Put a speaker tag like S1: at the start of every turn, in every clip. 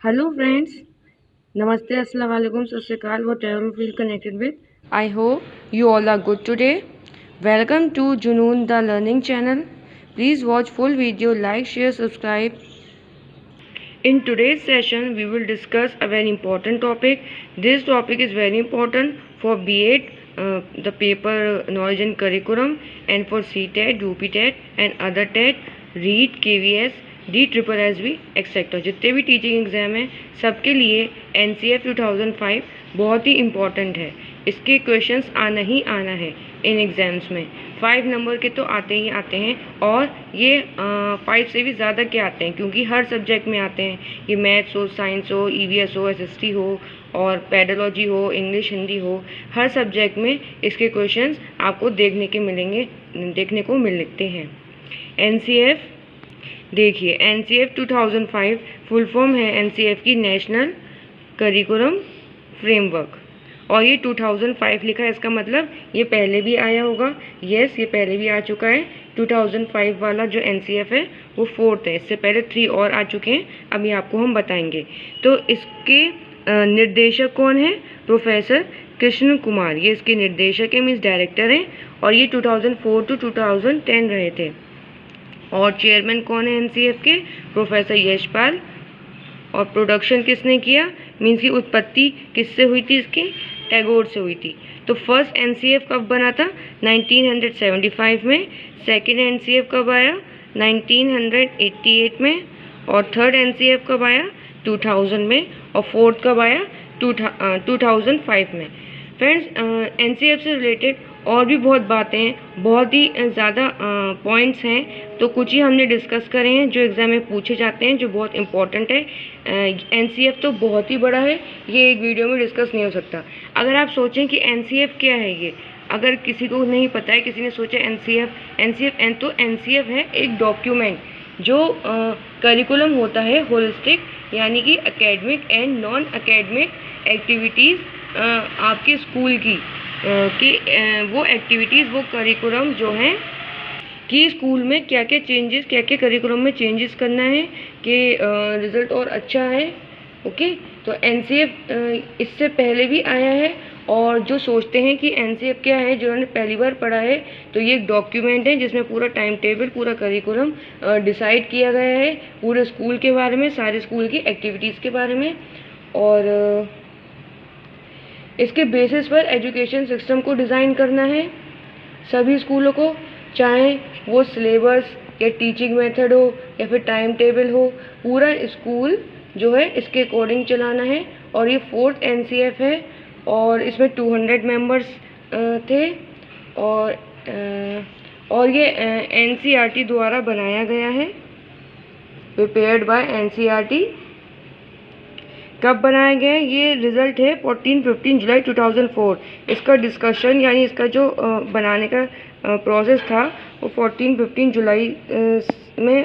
S1: Hello friends, Namaste, Assalamu alaikum, Sat Sri Akal, whatever you feel connected with. I hope you all are good today. Welcome to Junoon the Learning channel. Please watch full video, like, share, subscribe. In today's session, we will discuss a very important topic. This topic is very important for B.Ed, the paper knowledge and curriculum, and for C.TET, UP-TET and other TET, REET, KVS, DSSSB, etc. जितने भी teaching exam हैं सबके लिए NCF 2005 बहुत ही important है। इसके questions आना ही आना है इन एग्ज़ाम्स में। 5 नंबर के तो आते ही आते हैं और ये 5 से भी ज़्यादा के आते हैं क्योंकि हर सब्जेक्ट में आते हैं। ये मैथ्स हो, साइंस हो, EVS हो, SST हो और पेडोलॉजी हो, इंग्लिश, हिंदी हो, हर सब्जेक्ट में इसके क्वेश्चंस आपको देखने को मिलते हैं। NCF देखिए, NCF 2005 फुल फॉर्म है NCF की नेशनल करिकुलम फ्रेमवर्क और ये 2005 लिखा है। इसका मतलब ये पहले भी आया होगा। यस, ये पहले भी आ चुका है। 2005 वाला जो NCF है वो 4th है। इससे पहले 3 और आ चुके हैं, अभी आपको हम बताएंगे। तो इसके निर्देशक कौन है? प्रोफेसर कृष्ण कुमार, ये इसके निर्देशक है, मीन्स डायरेक्टर हैं और ये 2004 to 2010 रहे थे। और चेयरमैन कौन है NCF के? प्रोफेसर यशपाल। और प्रोडक्शन किसने किया? मीन्स की उत्पत्ति किससे हुई थी? इसकी टैगोर से हुई थी। तो फर्स्ट NCF कब बना था? 1975 में। सेकेंड NCF कब आया? 1988 में। और थर्ड NCF कब आया? 2000 में। और फोर्थ कब आया? 2005 में। फ्रेंड्स, NCF से रिलेटेड और भी बहुत बातें हैं, बहुत ही ज़्यादा पॉइंट्स हैं, तो कुछ ही हमने डिस्कस करे हैं जो एग्ज़ाम में पूछे जाते हैं, जो बहुत इंपॉर्टेंट है। NCF तो बहुत ही बड़ा है, ये एक वीडियो में डिस्कस नहीं हो सकता। अगर आप सोचें कि NCF क्या है, ये अगर किसी को नहीं पता है, किसी ने सोचा NCF तो NCF है एक डॉक्यूमेंट जो करिकुलम होता है होलिस्टिक, यानी कि academic and non academic activities आपके स्कूल की वो एक्टिविटीज़, वो करिकुलम जो हैं कि स्कूल में क्या क्या करिकुलम में चेंजेस करना है कि रिज़ल्ट और अच्छा है। ओके, तो NCF इससे पहले भी आया है और जो सोचते हैं कि NCF क्या है, जिन्होंने पहली बार पढ़ा है, तो ये एक डॉक्यूमेंट है जिसमें पूरा टाइम टेबल, पूरा करिकुलम डिसाइड किया गया है, पूरे स्कूल के बारे में, सारे स्कूल की एक्टिविटीज़ के बारे में। और इसके बेसिस पर एजुकेशन सिस्टम को डिज़ाइन करना है सभी स्कूलों को, चाहे वो सिलेबस या टीचिंग मेथड हो या फिर टाइम टेबल हो, पूरा स्कूल जो है इसके अकॉर्डिंग चलाना है। और ये 4th NCF है और इसमें 200 मेंबर्स थे और ये NCERT द्वारा बनाया गया है, प्रिपेयर्ड बाय NCERT। कब बनाया गया है? ये रिज़ल्ट है 14-15 जुलाई 2004। इसका डिस्कशन यानी इसका जो बनाने का प्रोसेस था वो 14-15 जुलाई में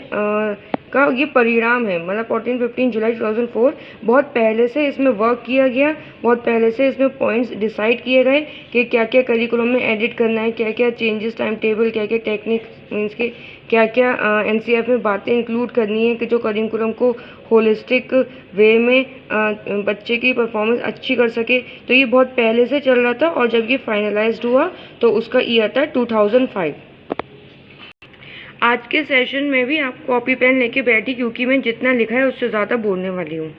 S1: का ये परिणाम है। मतलब 14-15 जुलाई 2004, बहुत पहले से इसमें वर्क किया गया, बहुत पहले से इसमें पॉइंट्स डिसाइड किए गए कि क्या क्या करिकुलम में एडिट करना है, क्या क्या चेंजेस, टाइम टेबल, क्या क्या टेक्निक, मीन्स के क्या क्या NCF में बातें इंक्लूड करनी है कि जो करिकुलम को होलिस्टिक वे में बच्चे की परफॉर्मेंस अच्छी कर सके। तो ये बहुत पहले से चल रहा था और जब ये फाइनलाइज्ड हुआ तो उसका ईयर था 2005। आज के सेशन में भी आप कॉपी पेन लेके बैठी, क्योंकि मैं जितना लिखा है उससे ज़्यादा बोलने वाली हूँ।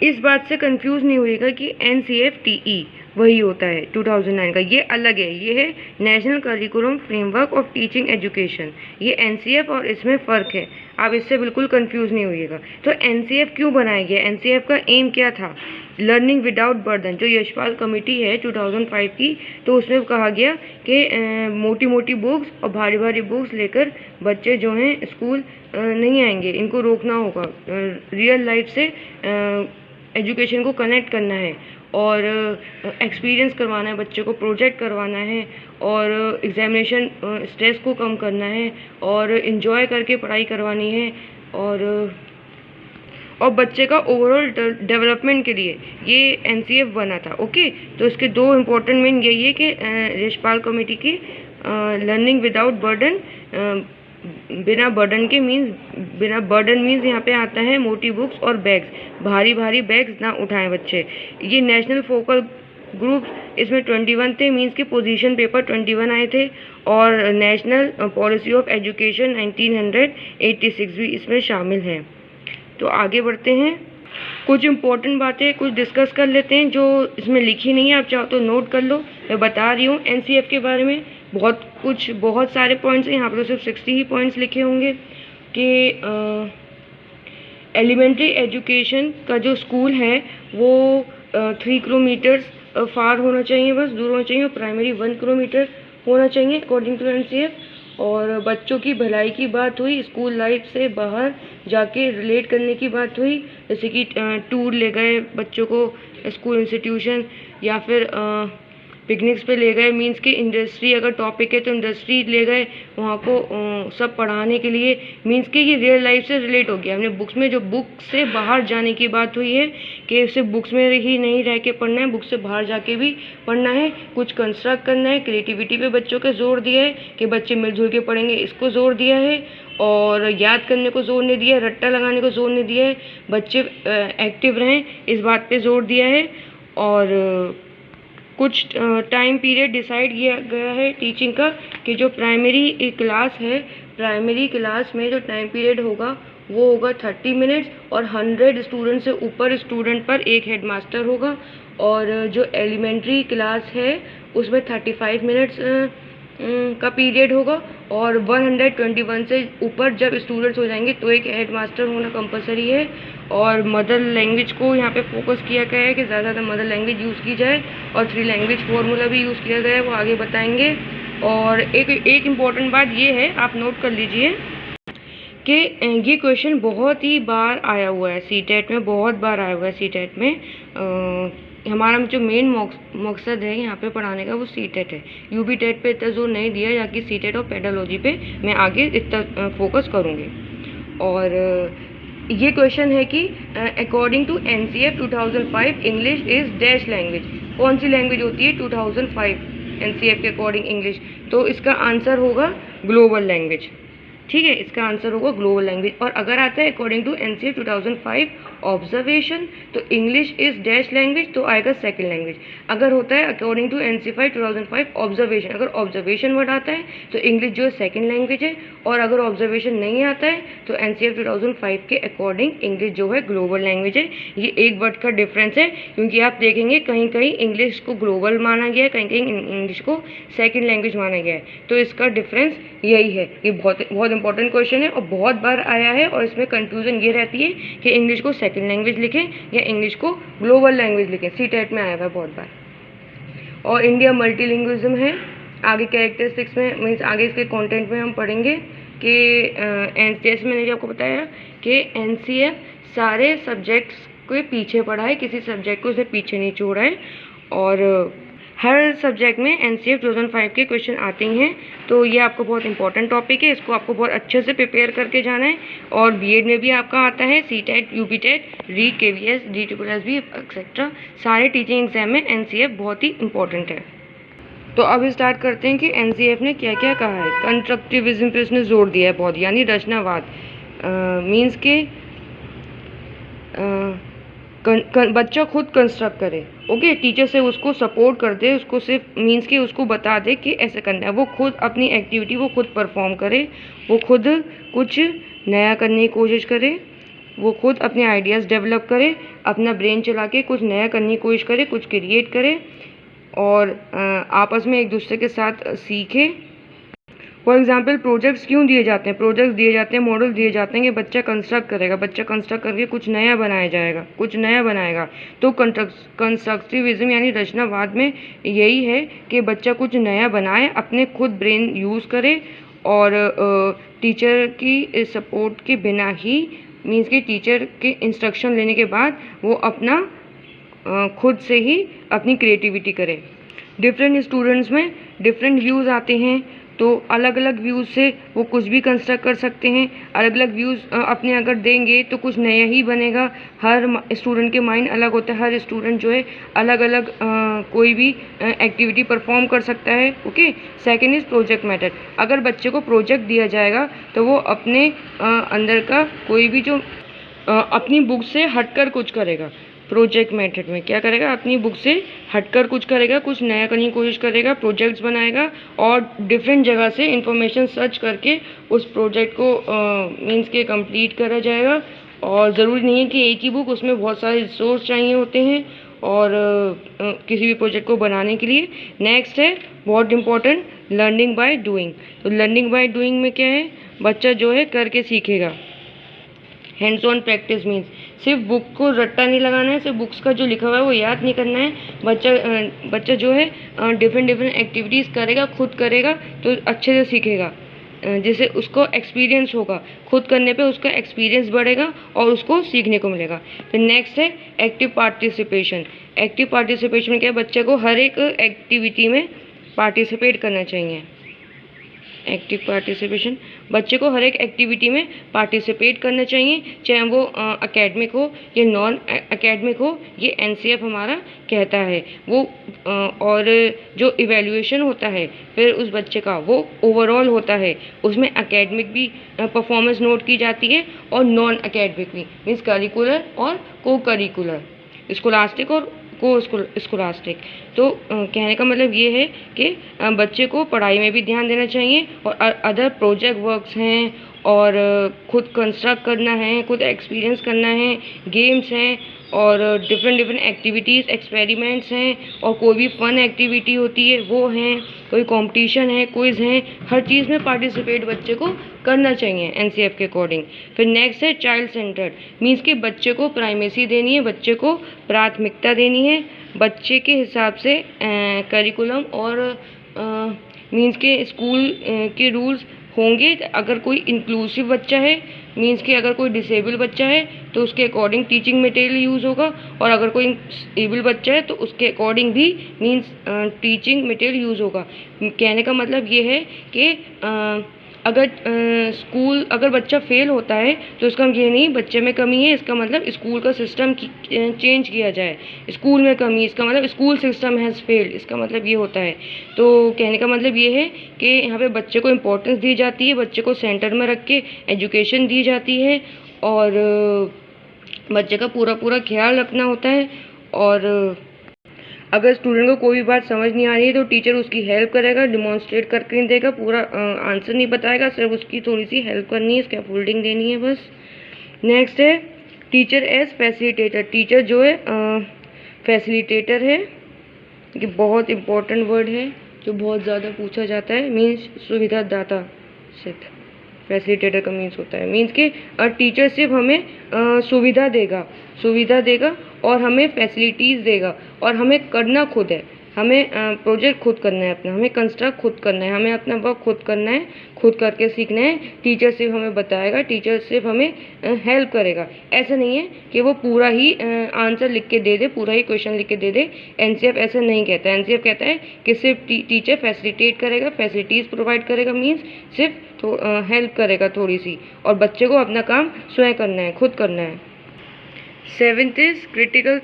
S1: इस बात से कंफ्यूज नहीं होइएगा कि NCF-TE वही होता है 2009 का, ये अलग है। ये है national curriculum framework of teaching education, ये NCF और इसमें फ़र्क है। आप इससे बिल्कुल कंफ्यूज नहीं होइएगा। तो NCF क्यों बनाया गया? NCF का एम क्या था? लर्निंग विदाउट बर्डन, जो यशपाल कमेटी है 2005 की, तो उसमें कहा गया कि मोटी मोटी बुक्स और भारी भारी बुक्स लेकर बच्चे जो हैं स्कूल नहीं आएंगे, इनको रोकना होगा, रियल लाइफ से एजुकेशन को कनेक्ट करना है और एक्सपीरियंस करवाना है, बच्चे को प्रोजेक्ट करवाना है और एग्जामिनेशन स्ट्रेस को कम करना है और इन्जॉय करके पढ़ाई करवानी है और बच्चे का ओवरऑल डेवलपमेंट के लिए ये NCF बना था। ओके, तो इसके दो इम्पोर्टेंट मेन यही है कि यशपाल कमेटी की लर्निंग विदाउट बर्डन बिना बर्डन के मीन्स बिना बर्डन मीन्स यहाँ पे आता है मोटी बुक्स और बैग्स, भारी भारी बैग्स ना उठाएं बच्चे। ये नेशनल फोकल ग्रुप इसमें 21 थे, मीन्स के पोजीशन पेपर 21 आए थे, और नेशनल पॉलिसी ऑफ एजुकेशन 1986 भी इसमें शामिल है। तो आगे बढ़ते हैं, कुछ इम्पोर्टेंट बातें कुछ डिस्कस कर लेते हैं जो इसमें लिखी नहीं है, आप चाहो तो नोट कर लो। मैं बता रही हूँ एनसीएफ के बारे में, बहुत सारे पॉइंट्स हैं यहाँ पर, तो सिर्फ 60 ही पॉइंट्स लिखे होंगे कि एलिमेंट्री एजुकेशन का जो स्कूल है वो 3 किलोमीटर्स फार होना चाहिए, बस दूर होना चाहिए, और प्राइमरी 1 किलोमीटर होना चाहिए अकॉर्डिंग टू एनसीएफ। और बच्चों की भलाई की बात हुई, स्कूल लाइफ से बाहर जाके रिलेट करने की बात हुई, जैसे कि टूर ले गए बच्चों को स्कूल इंस्टीट्यूशन, या फिर पिकनिक्स पे ले गए, मीन्स कि इंडस्ट्री अगर टॉपिक है तो इंडस्ट्री ले गए वहाँ को सब पढ़ाने के लिए, मीन्स कि ये रियल लाइफ से रिलेट हो गया। हमने बुक्स में जो बुक से बाहर जाने की बात हुई है कि सिर्फ बुक्स में ही नहीं रह के पढ़ना है, बुक से बाहर जाके भी पढ़ना है, कुछ कंस्ट्रक्ट करना है, क्रिएटिविटी पे बच्चों का जोर दिया है कि बच्चे मिलजुल के पढ़ेंगे, इसको जोर दिया है, और याद करने को जोर नहीं दिया है, रट्टा लगाने को जोर नहीं दिया है, बच्चे एक्टिव रहें इस बात पे जोर दिया है। और कुछ टाइम पीरियड डिसाइड किया गया है टीचिंग का कि जो प्राइमरी क्लास है, प्राइमरी क्लास में जो टाइम पीरियड होगा वो होगा 30 मिनट्स, और 100 स्टूडेंट से ऊपर स्टूडेंट पर एक हेड मास्टर होगा। और जो एलिमेंट्री क्लास है उसमें 35 मिनट्स का पीरियड होगा, और 121 से ऊपर जब स्टूडेंट्स हो जाएंगे तो एक हेड मास्टर होना कंपलसरी है। और मदर लैंग्वेज को यहाँ पे फोकस किया गया है कि ज़्यादा मदर लैंग्वेज यूज़ की जाए, और 3 लैंग्वेज फार्मूला भी यूज़ किया गया है, वो आगे बताएंगे। और एक इम्पॉर्टेंट बात ये है, आप नोट कर लीजिए कि ये क्वेश्चन बहुत ही बार आया हुआ है सीटेट में, बहुत बार आया हुआ है सीटेट में। हमारा जो मेन मकसद है यहाँ पे पढ़ाने का वो सीटेट है, यूपी टेट पे इतना जोर नहीं दिया, जाकि सीटेट और पेडोलॉजी पे मैं आगे इतना फोकस करूँगी। और ये क्वेश्चन है कि according to NCF 2005 English is dash language, कौन सी लैंग्वेज होती है 2005 एनसीएफ के अकॉर्डिंग इंग्लिश? तो इसका आंसर होगा ग्लोबल लैंग्वेज, ठीक है, इसका आंसर होगा ग्लोबल लैंग्वेज। और अगर आता है अकॉर्डिंग टू एनसीएफ 2005 ऑब्जर्वेशन तो इंग्लिश इज डैश लैंग्वेज, तो आएगा सेकंड लैंग्वेज। अगर होता है अकॉर्डिंग टू एनसीएफ 2005 ऑब्जर्वेशन, अगर ऑब्जर्वेशन वर्ड आता है तो इंग्लिश जो है सेकंड लैंग्वेज है, और अगर ऑब्जर्वेशन नहीं आता है तो एनसीएफ 2005 के अकॉर्डिंग इंग्लिश जो है ग्लोबल लैंग्वेज है। ये एक वर्ड का डिफरेंस है, क्योंकि आप देखेंगे कहीं कहीं इंग्लिश को ग्लोबल माना गया है, कहीं कहीं इंग्लिश को सेकेंड लैंग्वेज माना गया है, तो इसका डिफरेंस यही है। ये बहुत इंपॉर्टेंट क्वेश्चन है और बहुत बार आया है, और इसमें कंफ्यूजन ये रहती है कि इंग्लिश को सेकंड लैंग्वेज लिखें या इंग्लिश को ग्लोबल लैंग्वेज लिखें, सीटेट में आया हुआ है बहुत बार। और इंडिया मल्टीलिंग्विज्म है, आगे कैरेक्टरिस्टिक्स में मीन्स आगे इसके कंटेंट में हम पढ़ेंगे कि एनसीएफ मैंने जो आपको बताया कि एनसीएफ सारे सब्जेक्ट्स के पीछे पढ़ा है, किसी सब्जेक्ट को उसे पीछे नहीं छोड़ा है, और हर सब्जेक्ट में एनसीएफ 2005 के क्वेश्चन आते हैं। तो ये आपको बहुत इंपॉर्टेंट टॉपिक है, इसको आपको बहुत अच्छे से प्रिपेयर करके जाना है। और बीएड में भी आपका आता है सीटेट, यूपी टेट, री, केवीएस, DSSS भी एक्सेट्रा, सारे टीचिंग एग्जाम में एनसीएफ बहुत ही इंपॉर्टेंट है। तो अब स्टार्ट करते हैं कि एनसीएफ ने क्या क्या कहा है। कंस्ट्रक्टिविज्म पे उसने जोर दिया है बहुत, यानी रचनावाद, मीन्स के बच्चा खुद कंस्ट्रक्ट करे, ओके, टीचर से उसको सपोर्ट कर दे, उसको सिर्फ मीन्स कि उसको बता दे कि ऐसे करना है, वो खुद अपनी एक्टिविटी वो खुद परफॉर्म करे, वो खुद कुछ नया करने की कोशिश करे, वो खुद अपने आइडियाज़ डेवलप करे, अपना ब्रेन चला के कुछ नया करने की कोशिश करे, कुछ क्रिएट करे, और आपस में एक दूसरे के साथ सीखे। फॉर एग्जाम्पल प्रोजेक्ट्स क्यों दिए जाते हैं? प्रोजेक्ट्स दिए जाते हैं, मॉडल दिए जाते हैं कि बच्चा कंस्ट्रक्ट करेगा, बच्चा कंस्ट्रक्ट करके कुछ नया बनाया जाएगा, कुछ नया बनाएगा। तो कंस्ट्रक्टिविज्म यानी रचनावाद में यही है कि बच्चा कुछ नया बनाए, अपने खुद ब्रेन यूज़ करे, और टीचर की सपोर्ट के बिना ही, मीन्स कि टीचर के इंस्ट्रक्शन लेने के बाद वो अपना खुद से ही अपनी क्रिएटिविटी करे। डिफरेंट स्टूडेंट्स में डिफरेंट व्यूज़ आते हैं, तो अलग अलग व्यूज़ से वो कुछ भी कंस्ट्रक्ट कर सकते हैं। अलग अलग व्यूज़ अपने अगर देंगे तो कुछ नया ही बनेगा। हर स्टूडेंट के माइंड अलग होता है, हर स्टूडेंट जो है अलग अलग कोई भी एक्टिविटी परफॉर्म कर सकता है। Okay. Second is project method. अगर बच्चे को प्रोजेक्ट दिया जाएगा तो वो अपने अंदर का कोई भी जो अपनी बुक से हटकर कुछ करेगा। प्रोजेक्ट मेथड में क्या करेगा, अपनी बुक से हटकर कुछ करेगा, कुछ नया करने की कोशिश करेगा, प्रोजेक्ट्स बनाएगा और डिफरेंट जगह से इंफॉर्मेशन सर्च करके उस प्रोजेक्ट को मीन्स के कंप्लीट करा जाएगा। और ज़रूरी नहीं है कि एक ही बुक, उसमें बहुत सारे रिसोर्स चाहिए होते हैं और किसी भी प्रोजेक्ट को बनाने के लिए। नेक्स्ट है बहुत इंपॉर्टेंट, लर्निंग बाय डूइंग। तो लर्निंग बाय डूइंग में क्या है, बच्चा जो है करके सीखेगा। हैंड्स ऑन प्रैक्टिस मीन्स सिर्फ बुक को रट्टा नहीं लगाना है, सिर्फ बुक्स का जो लिखा हुआ है वो याद नहीं करना है। बच्चा जो है डिफरेंट एक्टिविटीज़ करेगा, खुद करेगा तो अच्छे से सीखेगा, जिससे उसको एक्सपीरियंस होगा, खुद करने पे उसका एक्सपीरियंस बढ़ेगा और उसको सीखने को मिलेगा। फिर नेक्स्ट है एक्टिव पार्टिसिपेशन। एक्टिव पार्टिसिपेशन में क्या है, बच्चे को हर एक एक्टिविटी में पार्टिसिपेट करना चाहिए। एक्टिव पार्टिसिपेशन, बच्चे को हर एक एक्टिविटी में पार्टिसिपेट करना चाहिए, चाहे वो एकेडमिक हो या नॉन एकेडमिक हो। ये एनसीएफ हमारा कहता है वो और जो इवैल्यूएशन होता है फिर उस बच्चे का वो ओवरऑल होता है, उसमें एकेडमिक भी परफॉर्मेंस नोट की जाती है और नॉन एकेडमिक भी, मीन्स करिकुलर और को करिकुलर, स्कॉलास्टिक और को स्कॉलास्टिक। तो कहने का मतलब ये है कि बच्चे को पढ़ाई में भी ध्यान देना चाहिए और अदर प्रोजेक्ट वर्क्स हैं और खुद कंस्ट्रक्ट करना है, खुद एक्सपीरियंस करना है, गेम्स हैं और डिफरेंट एक्टिविटीज़, एक्सपेरिमेंट्स हैं और कोई भी फन एक्टिविटी होती है वो हैं, कोई कंपटीशन है, क्विज हैं, हर चीज़ में पार्टिसिपेट बच्चे को करना चाहिए एनसीएफ के अकॉर्डिंग। फिर नेक्स्ट है चाइल्ड सेंटर्ड, मीन्स कि बच्चे को प्राइमेसी देनी है, बच्चे को प्राथमिकता देनी है, बच्चे के हिसाब से करिकुलम और मीन्स के स्कूल के रूल्स होंगे। अगर कोई इंक्लूसिव बच्चा है, मीन्स कि अगर कोई डिसेबल बच्चा है तो उसके अकॉर्डिंग टीचिंग मटेरियल यूज़ होगा और अगर कोई एबल बच्चा है तो उसके अकॉर्डिंग भी मीन्स टीचिंग मटेरियल यूज़ होगा। कहने का मतलब ये है कि अगर बच्चा फेल होता है तो इसका ये नहीं बच्चे में कमी है, इसका मतलब स्कूल का सिस्टम चेंज किया जाए। स्कूल में कमी, इसका मतलब स्कूल सिस्टम हैज़ फेल्ड, इसका मतलब ये होता है। तो कहने का मतलब ये है कि यहाँ पे बच्चे को इम्पोर्टेंस दी जाती है, बच्चे को सेंटर में रख के एजुकेशन दी जाती है और बच्चे का पूरा ख्याल रखना होता है। और अगर स्टूडेंट को कोई भी बात समझ नहीं आ रही है तो टीचर उसकी हेल्प करेगा, डिमॉन्स्ट्रेट करके नहीं देगा, पूरा आंसर नहीं बताएगा, सिर्फ उसकी थोड़ी सी हेल्प करनी है, स्कैफोल्डिंग देनी है बस। नेक्स्ट है टीचर एज फैसिलिटेटर। टीचर जो है फैसिलिटेटर है, ये बहुत इम्पोर्टेंट वर्ड है जो बहुत ज़्यादा पूछा जाता है, मीन्स सुविधादाता। फैसिलिटेटर का मीन्स होता है मीन्स कि टीचर सिर्फ हमें सुविधा देगा और हमें फैसिलिटीज़ देगा और हमें करना खुद है, हमें प्रोजेक्ट खुद करना है अपना, हमें कंस्ट्रक्ट खुद करना है, हमें अपना वर्क खुद करना है, खुद करके सीखना है। टीचर सिर्फ हमें बताएगा, टीचर सिर्फ हमें हेल्प करेगा। ऐसा नहीं है कि वो पूरा ही आंसर लिख के दे दे, पूरा ही क्वेश्चन लिख के दे दे। एनसीएफ ऐसा नहीं कहता है, एनसीएफ कहता है कि सिर्फ टीचर फैसिलिटेट करेगा, फैसिलिटीज़ प्रोवाइड करेगा, मीन्स सिर्फ तो हेल्प करेगा थोड़ी सी, और बच्चे को अपना काम स्वयं करना है, खुद करना है। सेवेंथ इज क्रिटिकल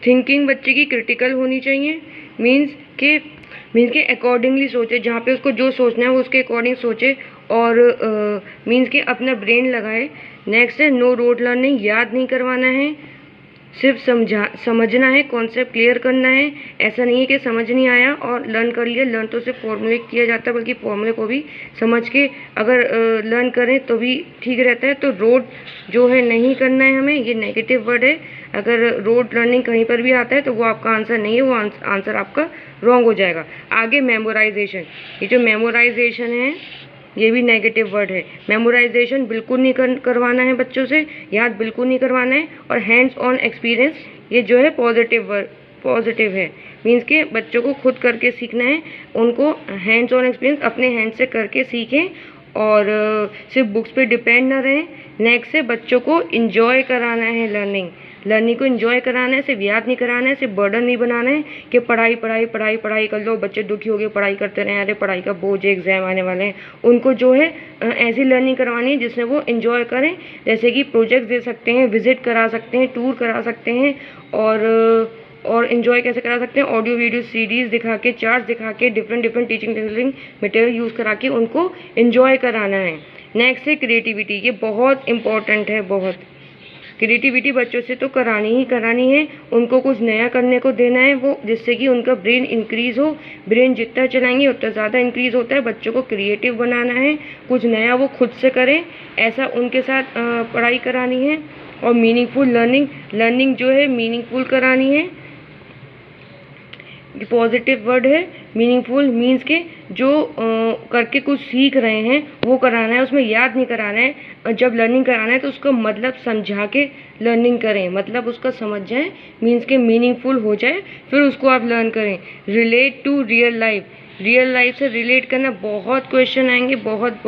S1: थिंकिंग बच्चे की क्रिटिकल होनी चाहिए, मीन्स के अकॉर्डिंगली सोचे, जहाँ पे उसको जो सोचना है वो उसके अकॉर्डिंग सोचे और मीन्स के अपना ब्रेन लगाए। नेक्स्ट है नो रोड लर्निंग, याद नहीं करवाना है, सिर्फ समझना है, कॉन्सेप्ट क्लियर करना है। ऐसा नहीं है कि समझ नहीं आया और लर्न कर लिया, लर्न तो सिर्फ फॉर्मूलेट किया जाता है, बल्कि फॉर्मूले को भी समझ के अगर लर्न करें तो भी ठीक रहता है। तो रोड जो है नहीं करना है हमें, ये नेगेटिव वर्ड है। अगर रोड लर्निंग कहीं पर भी आता है तो वो आपका आंसर नहीं है, वो आंसर आपका रॉन्ग हो जाएगा। आगे मेमोराइजेशन, ये जो मेमोराइजेशन है ये भी नेगेटिव वर्ड है। मेमोराइजेशन बिल्कुल नहीं करवाना है बच्चों से, याद बिल्कुल नहीं करवाना है। और हैंड्स ऑन एक्सपीरियंस, ये जो है पॉजिटिव है, मीन्स के बच्चों को खुद करके सीखना है, उनको हैंड्स ऑन एक्सपीरियंस अपने हैंड से करके सीखें और सिर्फ बुक्स पे डिपेंड ना रहें। नेक्स्ट है बच्चों को इंजॉय कराना है लर्निंग, लर्निंग को एंजॉय कराना है, सिर्फ याद नहीं कराना है, सिर्फ बर्डन नहीं बनाना है कि पढ़ाई पढ़ाई पढ़ाई पढ़ाई कर लो, बच्चे दुखी हो गए पढ़ाई करते रहें, अरे पढ़ाई का बोझ है, एग्जाम आने वाले हैं। उनको जो है ऐसी लर्निंग करवानी है जिसमें वो एंजॉय करें। जैसे कि प्रोजेक्ट दे सकते हैं, विजिट करा सकते हैं, टूर करा सकते हैं, और इन्जॉय कैसे करा सकते हैं, ऑडियो वीडियो सीरीज़ दिखा के, चार्ट्स दिखा के, डिफरेंट टीचिंग मटेरियल यूज़ करा के उनको इन्जॉय कराना है। नेक्स्ट है क्रिएटिविटी, ये बहुत इंपॉर्टेंट है, बहुत। क्रिएटिविटी बच्चों से तो करानी ही करानी है, उनको कुछ नया करने को देना है वो, जिससे कि उनका ब्रेन इंक्रीज हो। ब्रेन जितना चलाएंगे उतना ज़्यादा इंक्रीज होता है। बच्चों को क्रिएटिव बनाना है, कुछ नया वो खुद से करें, ऐसा उनके साथ पढ़ाई करानी है। और मीनिंगफुल लर्निंग जो है मीनिंगफुल करानी है। पॉजिटिव वर्ड है, मीनिंगफुल मीन्स के जो करके कुछ सीख रहे हैं वो कराना है, उसमें याद नहीं कराना है। जब लर्निंग कराना है तो उसका मतलब समझा के लर्निंग करें, मतलब उसका समझ जाए, मीन्स के मीनिंगफुल हो जाए, फिर उसको आप लर्न करें। रिलेट टू रियल लाइफ से रिलेट करना, बहुत क्वेश्चन आएंगे, बहुत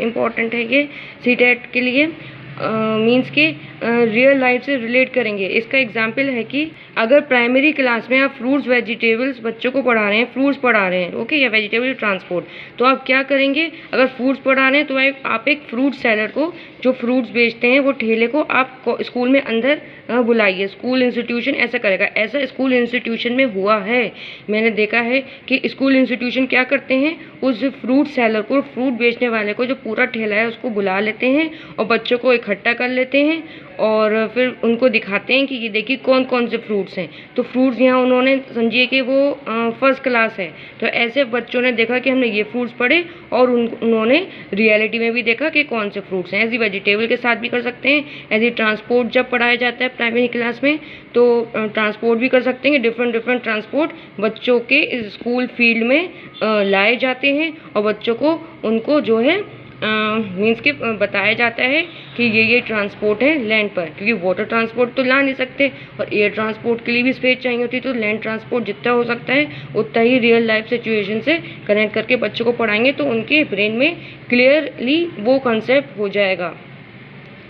S1: इंपॉर्टेंट है ये सीटेट के लिए। मीन्स के रियल लाइफ से रिलेट करेंगे। इसका एग्जाम्पल है कि अगर प्राइमरी क्लास में आप फ्रूट्स वेजिटेबल्स बच्चों को पढ़ा रहे हैं, फ्रूट्स पढ़ा रहे हैं, ओके, या वेजिटेबल ट्रांसपोर्ट, तो आप क्या करेंगे, अगर फ्रूट्स पढ़ा रहे हैं तो आप एक फ्रूट सेलर को, जो फ्रूट्स बेचते हैं वो ठेले को आप स्कूल में अंदर बुलाइए। स्कूल इंस्टीट्यूशन ऐसा करेगा, ऐसा स्कूल इंस्टीट्यूशन में हुआ है, मैंने देखा है कि स्कूल इंस्टीट्यूशन क्या करते हैं, उस फ्रूट सेलर को, फ्रूट बेचने वाले को, जो पूरा ठेला है उसको बुला लेते हैं और बच्चों को इकट्ठा कर लेते हैं और फिर उनको दिखाते हैं कि ये देखिए कौन कौन से फ्रूट्स हैं। तो फ्रूट्स यहाँ उन्होंने समझिए कि वो फर्स्ट क्लास है, तो ऐसे बच्चों ने देखा कि हमने ये फ्रूट्स पढ़े और उन्होंने रियलिटी में भी देखा कि कौन से फ्रूट्स हैं। ऐसी वेजिटेबल के साथ भी कर सकते हैं। ऐसी ट्रांसपोर्ट जब पढ़ाया जाता है प्राइमरी क्लास में तो ट्रांसपोर्ट भी कर सकते हैं। डिफरेंट ट्रांसपोर्ट बच्चों के स्कूल फील्ड में लाए जाते हैं और बच्चों को उनको जो है मीन्स के बताया जाता है कि ये ट्रांसपोर्ट है लैंड पर, क्योंकि वाटर ट्रांसपोर्ट तो ला नहीं सकते और एयर ट्रांसपोर्ट के लिए भी स्पेस चाहिए होती है, तो लैंड ट्रांसपोर्ट जितना हो सकता है उतना ही रियल लाइफ सिचुएशन से कनेक्ट करके बच्चों को पढ़ाएंगे तो उनके ब्रेन में क्लियरली वो कंसेप्ट हो जाएगा।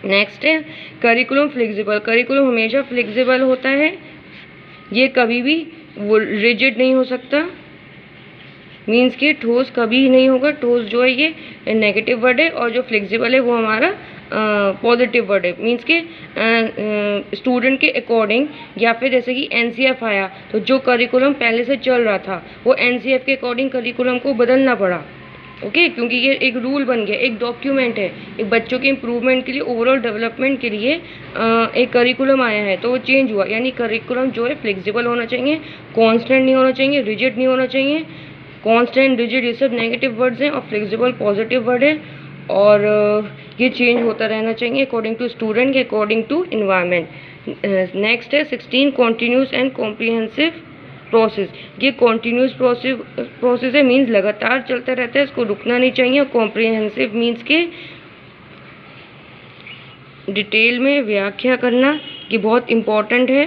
S1: नेक्स्ट है करिकुलम फ्लेक्सिबल। करिकुलम हमेशा फ्लेक्सिबल होता है, ये कभी भी वो रिजिड नहीं हो सकता, मीन्स कि ठोस कभी नहीं होगा। ठोस जो है ये नेगेटिव वर्ड है और जो फ्लेक्सिबल है वो हमारा पॉजिटिव वर्ड है। मीन्स के स्टूडेंट के अकॉर्डिंग, या फिर जैसे कि एनसीएफ आया तो जो करिकुलम पहले से चल रहा था वो एनसीएफ के अकॉर्डिंग करिकुलम को बदलना पड़ा, ओके, क्योंकि ये एक रूल बन गया, एक डॉक्यूमेंट है, एक बच्चों के इम्प्रूवमेंट के लिए, ओवरऑल डेवलपमेंट के लिए एक करिकुलम आया है तो वो चेंज हुआ। यानी करिकुलम जो है फ्लेक्सिबल होना चाहिए, कॉन्स्टेंट नहीं होना चाहिए, रिजिड नहीं होना चाहिए। कॉन्स्टेंट, रिजिड ये सब नेगेटिव वर्ड्स हैं और फ्लेक्सिबल पॉजिटिव वर्ड है और ये चेंज होता रहना चाहिए अकॉर्डिंग टू स्टूडेंट के, अकॉर्डिंग टू इन्वायरमेंट। नेक्स्ट है 16 कॉन्टीन्यूस एंड कॉम्प्रिहेंसिव प्रोसेस। ये कॉन्टीन्यूस प्रोसेस है, मीन्स लगातार चलता रहता है, इसको रुकना नहीं चाहिए। कॉम्प्रिहेंसिव मीन्स के डिटेल में व्याख्या करना, ये बहुत इंपॉर्टेंट है।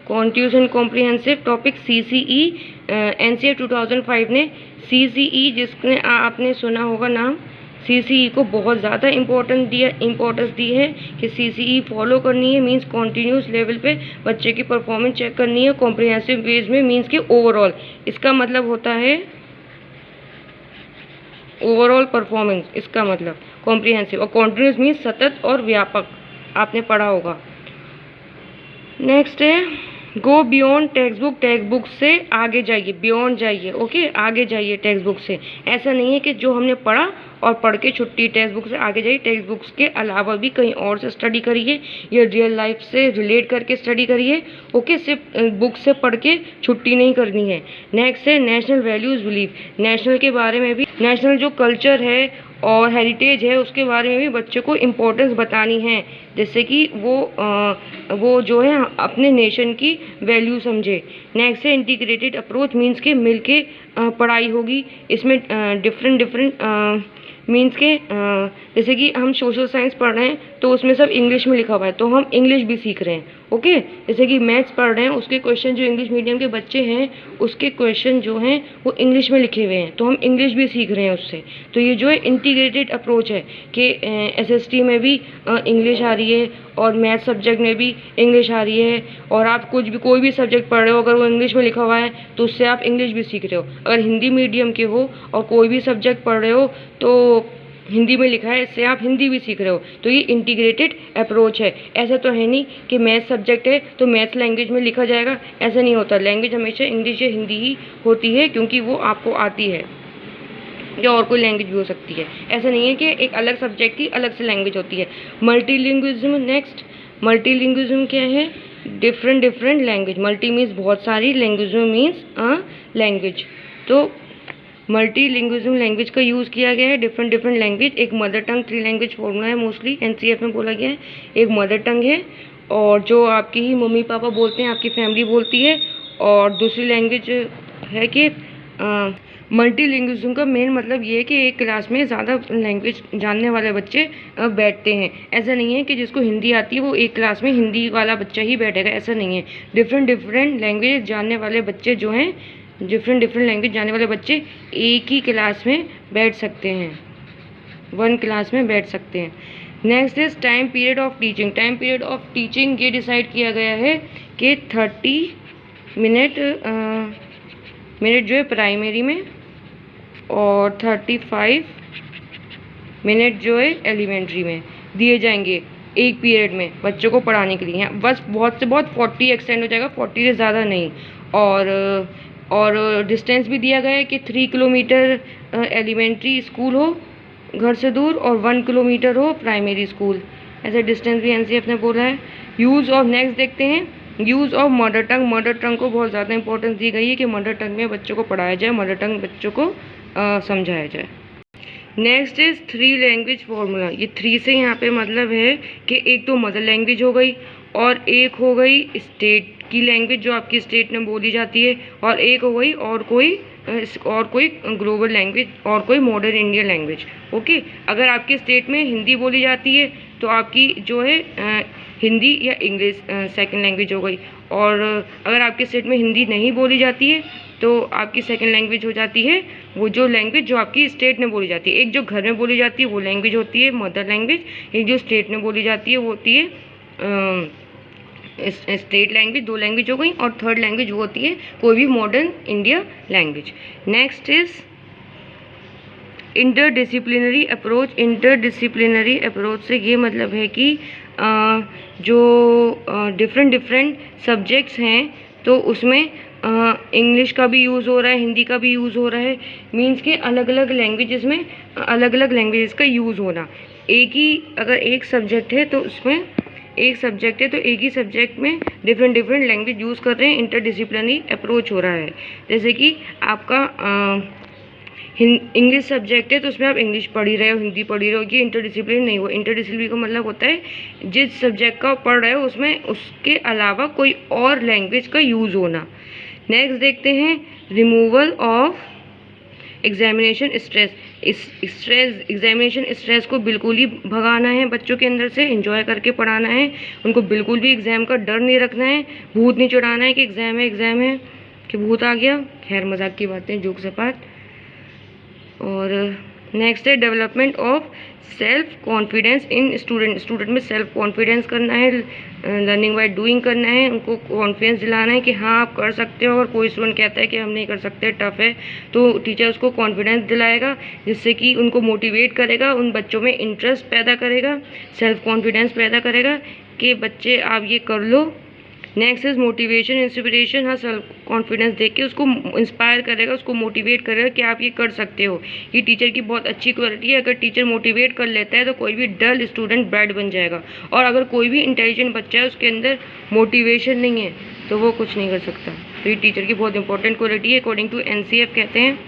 S1: Continuous and comprehensive topic CCE NCERT 2005 ने CCE, जिसने आपने सुना होगा नाम, CCE को बहुत ज़्यादा इम्पोर्टेंस दी है कि CCE फॉलो करनी है, मींस कॉन्टीन्यूस लेवल पे बच्चे की परफॉर्मेंस चेक करनी है। कॉम्प्रिहेंसिव वेज में मींस के ओवरऑल, इसका मतलब होता है ओवरऑल परफॉर्मेंस, इसका मतलब कॉम्प्रिहेंसिव। और कॉन्टीन्यूस मीन्स सतत और व्यापक, आपने पढ़ा होगा। नेक्स्ट है go beyond text book. Text book से आगे जाइए, बियॉन्ड जाइए, ओके, आगे जाइए टेक्स्ट बुक से। ऐसा नहीं है कि जो हमने पढ़ा और पढ़ के छुट्टी, टेक्स्ट बुक से आगे जाइए। टेक्स्ट बुक्स के अलावा भी कहीं और से स्टडी करिए, या रियल लाइफ से रिलेट करके स्टडी करिए, ओके, सिर्फ बुक से पढ़ के छुट्टी नहीं करनी है। नेक्स्ट है नेशनल वैल्यूज़ बिलीफ। नेशनल के बारे में भी, नेशनल जो कल्चर है और हेरिटेज है उसके बारे में भी बच्चों को इम्पोर्टेंस बतानी है, जिससे कि वो जो है अपने नेशन की वैल्यू समझे। नेक्स्ट है इंटीग्रेटेड अप्रोच, मीन्स के मिलके पढ़ाई होगी। इसमें डिफरेंट मीन्स के जैसे कि हम सोशल साइंस पढ़ रहे हैं तो उसमें सब इंग्लिश में लिखा हुआ है, तो हम इंग्लिश भी सीख रहे हैं, ओके। जैसे कि मैथ्स पढ़ रहे हैं, उसके क्वेश्चन जो इंग्लिश मीडियम के बच्चे हैं उसके क्वेश्चन जो हैं वो इंग्लिश में लिखे हुए हैं, तो हम इंग्लिश भी सीख रहे हैं उससे। तो ये जो है इंटीग्रेटेड अप्रोच है कि एसएसटी में भी इंग्लिश आ रही है और मैथ सब्जेक्ट में भी इंग्लिश आ रही है, और आप कोई भी सब्जेक्ट पढ़ रहे हो अगर वो इंग्लिश में लिखा हुआ है तो उससे आप इंग्लिश भी सीख रहे हो। अगर हिंदी मीडियम के हो और कोई भी सब्जेक्ट पढ़ रहे हो तो हिंदी में लिखा है, इससे आप हिंदी भी सीख रहे हो। तो ये इंटीग्रेटेड अप्रोच है। ऐसा तो है नहीं कि मैथ सब्जेक्ट है तो मैथ लैंग्वेज में लिखा जाएगा, ऐसा नहीं होता। लैंग्वेज हमेशा इंग्लिश या हिंदी ही होती है, क्योंकि वो आपको आती है, या और कोई लैंग्वेज भी हो सकती है। ऐसा नहीं है कि एक अलग सब्जेक्ट की अलग से लैंग्वेज होती है। मल्टीलिंग्विज्म, नेक्स्ट मल्टीलिंग्विज्म क्या है? Different language. मल्टी मीन्स बहुत सारी, लिंग्विज्म मीन्स लैंग्वेज। तो मल्टीलिंग्विज्म लैंग्वेज का यूज़ किया गया है। डिफरेंट लैंग्वेज, एक मदर टंग 3 लैंग्वेज फॉर्मूला है, मोस्टली एनसीएफ में बोला गया है। एक मदर टंग है और जो आपकी ही मम्मी पापा बोलते हैं, आपकी फैमिली बोलती है, और दूसरी लैंग्वेज है कि मल्टीलिंग्विज्म का मेन मतलब ये है कि एक क्लास में ज़्यादा लैंग्वेज जानने वाले बच्चे बैठते हैं। ऐसा नहीं है कि जिसको हिंदी आती है वो एक क्लास में हिंदी वाला बच्चा ही बैठेगा, ऐसा नहीं है। डिफरेंट लैंग्वेज जानने वाले बच्चे जो हैं, डिफरेंट लैंग्वेज जानने वाले बच्चे एक ही क्लास में बैठ सकते हैं, 1 क्लास में बैठ सकते हैं। Next is time period of teaching. Time period of teaching ये डिसाइड किया गया है कि 30 मिनट जो है प्राइमरी में, और 35 मिनट जो है एलिमेंट्री में दिए जाएंगे एक पीरियड में बच्चों को पढ़ाने के लिए। बस बहुत से बहुत 40 एक्सटेंड हो जाएगा, 40 से ज़्यादा नहीं। और डिस्टेंस भी दिया गया है कि 3 किलोमीटर एलिमेंट्री स्कूल हो घर से दूर, और 1 किलोमीटर हो प्राइमरी स्कूल। ऐसे डिस्टेंस भी एनसीएफ ने बोला है। यूज़ ऑफ, नेक्स्ट देखते हैं, use of mother tongue. Mother tongue को बहुत ज़्यादा इंपॉर्टेंस दी गई है कि मदर टंग में बच्चों को पढ़ाया जाए, मदर टंग बच्चों को समझाया जाए। Next is 3 language formula. ये 3 से यहाँ पे मतलब है कि एक तो मदर लैंग्वेज हो गई, और एक हो गई स्टेट की लैंग्वेज जो आपकी स्टेट में बोली जाती है, और एक हो गई और कोई ग्लोबल लैंग्वेज, और कोई मॉडर्न इंडियन लैंग्वेज। ओके, अगर आपके स्टेट में हिंदी बोली जाती है तो आपकी जो है हिंदी या इंग्लिश सेकंड लैंग्वेज हो गई, और अगर आपके स्टेट में हिंदी नहीं बोली जाती है तो आपकी सेकंड लैंग्वेज हो जाती है वो जो लैंग्वेज जो आपकी स्टेट में बोली जाती है। एक जो घर में बोली जाती है वो लैंग्वेज होती है मदर लैंग्वेज, एक जो स्टेट में बोली जाती है वो होती है स्टेट लैंग्वेज। 2 लैंग्वेज हो गई, और थर्ड लैंग्वेज वो होती है कोई भी modern India language. Next is interdisciplinary approach. Interdisciplinary approach से ये मतलब है कि जो डिफरेंट सब्जेक्ट्स हैं तो उसमें इंग्लिश का भी यूज़ हो रहा है, हिंदी का भी यूज़ हो रहा है। मीन्स के अलग अलग लैंग्वेजेस में अलग अलग लैंग्वेजेस का यूज़ होना। अगर एक सब्जेक्ट है तो उसमें एक सब्जेक्ट है तो एक ही सब्जेक्ट में डिफरेंट लैंग्वेज यूज़ कर रहे हैं, इंटरडिसिप्लिनरी अप्रोच हो रहा है। जैसे कि आपका इंग्लिश सब्जेक्ट है तो उसमें आप इंग्लिश पढ़ ही रहे हो, हिंदी पढ़ ही रहे हो, ये इंटरडिसिप्लिन नहीं हुआ। इंटरडिसिप्लिन का मतलब होता है जिस सब्जेक्ट का पढ़ रहे हो उसमें उसके अलावा कोई और लैंग्वेज का यूज़ होना। नेक्स्ट देखते हैं removal of examination stress. Examination stress को बिल्कुल ही भगाना है, बच्चों के अंदर से एंजॉय करके पढ़ाना है, उनको बिल्कुल भी एग्ज़ाम का डर नहीं रखना है, भूत नहीं चढ़ाना है कि एग्ज़ाम है कि भूत आ गया। खैर मजाक की बातें, जोक्स अपार्ट। और नेक्स्ट है development of self confidence in student में सेल्फ कॉन्फिडेंस करना है, लर्निंग बाय डूइंग करना है, उनको कॉन्फिडेंस दिलाना है कि हाँ आप कर सकते हो। अगर कोई स्टूडेंट कहता है कि हम नहीं कर सकते, टफ है, तो टीचर उसको कॉन्फिडेंस दिलाएगा जिससे कि उनको मोटिवेट करेगा, उन बच्चों में इंटरेस्ट पैदा करेगा, सेल्फ कॉन्फिडेंस पैदा करेगा कि बच्चे आप ये कर लो। Next is motivation inspiration. हाँ, सेल्फ कॉन्फिडेंस देख के उसको इंस्पायर करेगा, उसको मोटिवेट करेगा कि आप ये कर सकते हो। ये टीचर की बहुत अच्छी क्वालिटी है। अगर टीचर मोटिवेट कर लेता है तो कोई भी डल स्टूडेंट ब्राइट बन जाएगा, और अगर कोई भी इंटेलिजेंट बच्चा है उसके अंदर मोटिवेशन नहीं है तो वो कुछ नहीं कर सकता। तो ये टीचर की बहुत इंपॉर्टेंट क्वालिटी है अकॉर्डिंग टू एनसीएफ कहते हैं।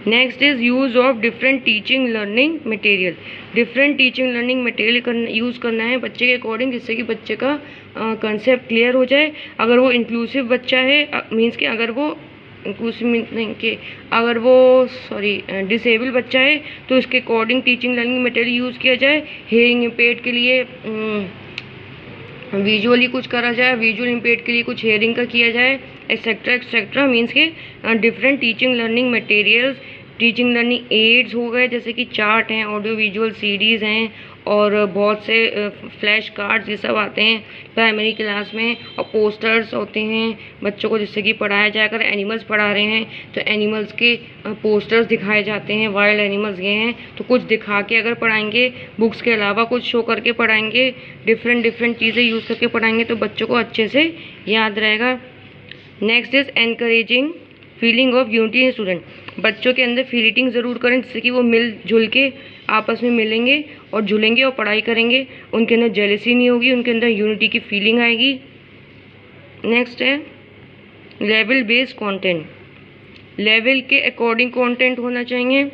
S1: Next is use of different teaching learning material. Different teaching learning material use करना है बच्चे के अकॉर्डिंग, जिससे कि बच्चे का कंसेप्ट क्लियर हो जाए। अगर वो इंक्लूसिव बच्चा है, मीन्स कि अगर वो इंक्लूसिव मीन्स नहीं कि अगर वो डिसेबल बच्चा है तो उसके according teaching learning material use किया जाए। हेयरिंग इम्पेयर्ड के लिए विजुअली कुछ करा जाए, विजुअल इम्पेयर्ड के लिए कुछ हेयरिंग का किया जाए, एक्सेट्रा एक्सेट्रा। मीन्स के different teaching learning materials teaching learning aids हो गए, जैसे कि चार्ट हैं, ऑडियो विजुअल सीडीज़ हैं और बहुत से फ्लैश कार्ड्स ये सब आते हैं प्राइमरी क्लास में, और पोस्टर्स होते हैं बच्चों को जिससे कि पढ़ाया जाए। अगर एनिमल्स पढ़ा रहे हैं तो एनिमल्स के पोस्टर्स दिखाए जाते हैं, वाइल्ड एनिमल्स ये हैं तो कुछ दिखा के अगर पढ़ाएंगे, बुक्स के अलावा कुछ शो करके पढ़ाएंगे, डिफरेंट चीज़ें यूज़ करके पढ़ाएंगे तो बच्चों को अच्छे से याद रहेगा। Next is encouraging feeling of unity in student. बच्चों के अंदर फीलिंग ज़रूर करें जिससे कि वो मिलजुल के आपस में मिलेंगे और जुलेंगे और पढ़ाई करेंगे, उनके अंदर जेलसी नहीं होगी, उनके अंदर यूनिटी की फीलिंग आएगी। नेक्स्ट है लेवल बेस्ड कंटेंट। लेवल के अकॉर्डिंग कंटेंट होना चाहिए।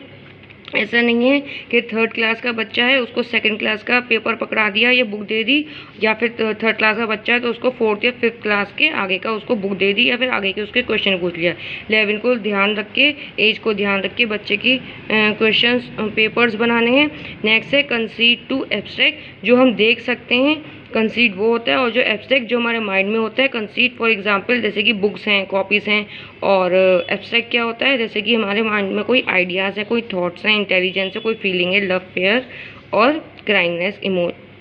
S1: ऐसा नहीं है कि थर्ड क्लास का बच्चा है उसको सेकंड क्लास का पेपर पकड़ा दिया या बुक दे दी, या फिर थर्ड क्लास का बच्चा है तो उसको फोर्थ या फिफ्थ क्लास के आगे का उसको बुक दे दी या फिर आगे के उसके क्वेश्चन पूछ लिया। लेवल को ध्यान रख के, एज को ध्यान रख के बच्चे की क्वेश्चंस पेपर्स बनाने हैं। नेक्स्ट है कंसीड टू एब्स्ट्रैक्ट, जो हम देख सकते हैं कंसीड वो होता है, और जो एब्स्ट्रैक्ट जो हमारे माइंड में होता है। कंसीड फॉर एग्जांपल जैसे कि बुक्स हैं, कॉपीज़ हैं, और एब्स्ट्रैक्ट क्या होता है जैसे कि हमारे माइंड में कोई आइडियाज़ है, कोई थॉट्स हैं, इंटेलिजेंस है, कोई फीलिंग है, लव, फेयर और क्राइंगनेस,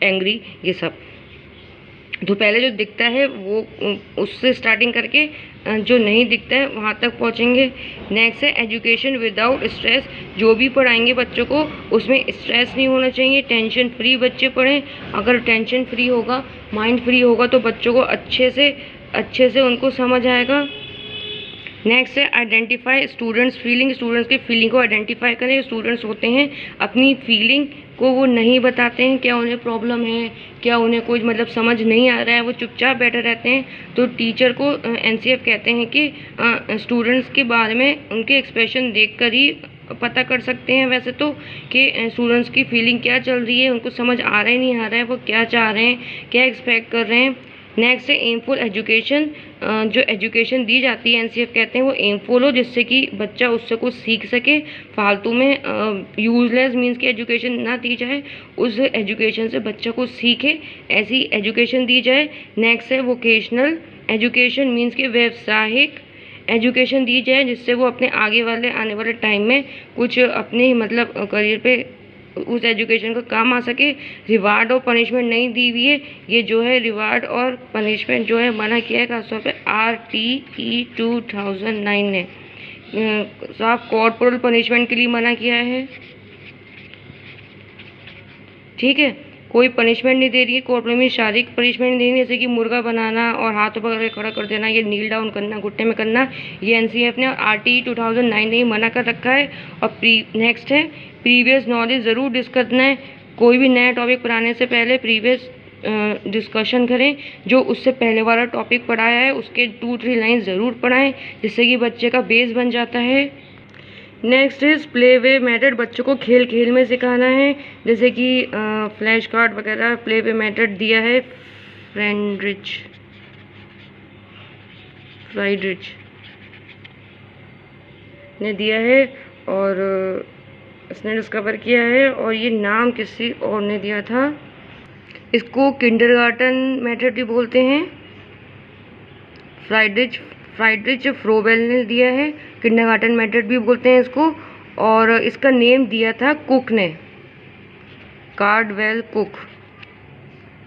S1: एंग्री, ये सब। तो पहले जो दिखता है वो उससे स्टार्टिंग करके जो नहीं दिखता है वहाँ तक पहुँचेंगे। नेक्स्ट है एजुकेशन विदाउट स्ट्रेस। जो भी पढ़ाएंगे बच्चों को उसमें स्ट्रेस नहीं होना चाहिए, टेंशन फ्री बच्चे पढ़ें। अगर टेंशन फ्री होगा, माइंड फ्री होगा तो बच्चों को अच्छे से उनको समझ आएगा। नेक्स्ट है आइडेंटिफाई स्टूडेंट्स फीलिंग। स्टूडेंट्स की फीलिंग को आइडेंटिफाई करें। स्टूडेंट्स होते हैं अपनी फीलिंग को वो नहीं बताते हैं, क्या उन्हें प्रॉब्लम है, क्या उन्हें कुछ मतलब समझ नहीं आ रहा है, वो चुपचाप बैठे रहते हैं। तो टीचर को एनसीएफ कहते हैं कि स्टूडेंट्स के बारे में उनके एक्सप्रेशन देखकर ही पता कर सकते हैं वैसे तो कि स्टूडेंट्स की फीलिंग क्या चल रही है, उनको समझ आ रहा है नहीं आ रहा है, वो क्या चाह रहे हैं, क्या एक्सपेक्ट कर रहे हैं। नेक्स्ट है एमफुल एजुकेशन। जो एजुकेशन दी जाती है एनसीएफ कहते हैं वो एमफुल हो, जिससे कि बच्चा उससे कुछ सीख सके। फालतू में यूजलेस मीन्स की एजुकेशन ना दी जाए, उस एजुकेशन से बच्चा कुछ सीखे, ऐसी एजुकेशन दी जाए। नेक्स्ट है वोकेशनल एजुकेशन मीन्स की व्यावसायिक एजुकेशन दी जाए, जिससे वो अपने आने वाले टाइम में कुछ अपने मतलब करियर पे उस एजुकेशन का काम आ सके। रिवार्ड और पनिशमेंट नहीं दी हुई है, ये जो है रिवार्ड और पनिशमेंट जो है मना किया है खासतौर पे RTE 2009 ने साफ कॉर्पोरल पनिशमेंट के लिए मना किया है। ठीक है, कोई पनिशमेंट नहीं दे रही है कॉर्पोरल में, शारीरिक पनिशमेंट नहीं, जैसे कि मुर्गा बनाना और हाथ पकड़ के खड़ा कर देना, ये नील डाउन करना, घुटने में करना, ये एनसीएफ ने RTE 2009 ने मना कर रखा है। और नेक्स्ट है प्रीवियस नॉलेज ज़रूर डिस्कस करना है। कोई भी नया टॉपिक पढ़ाने से पहले प्रीवियस डिस्कशन करें, जो उससे पहले वाला टॉपिक पढ़ाया है उसके 2-3 लाइन ज़रूर पढ़ाएं, जिससे कि बच्चे का बेस बन जाता है। Next is play way method. बच्चों को खेल खेल में सिखाना है, जैसे कि फ्लैश कार्ड वगैरह प्ले वे मेथड दिया है फ्राइडरिच ने दिया है और इसने डिस्कवर किया है, और ये नाम किसी और ने दिया था। इसको किंडरगार्टन मेथड भी बोलते हैं। फ्राइडरिच फ्रोबेल ने दिया है, किंडरगार्टन मेथड भी बोलते हैं इसको, और इसका नेम दिया था कुक ने, कार्डवेल कुक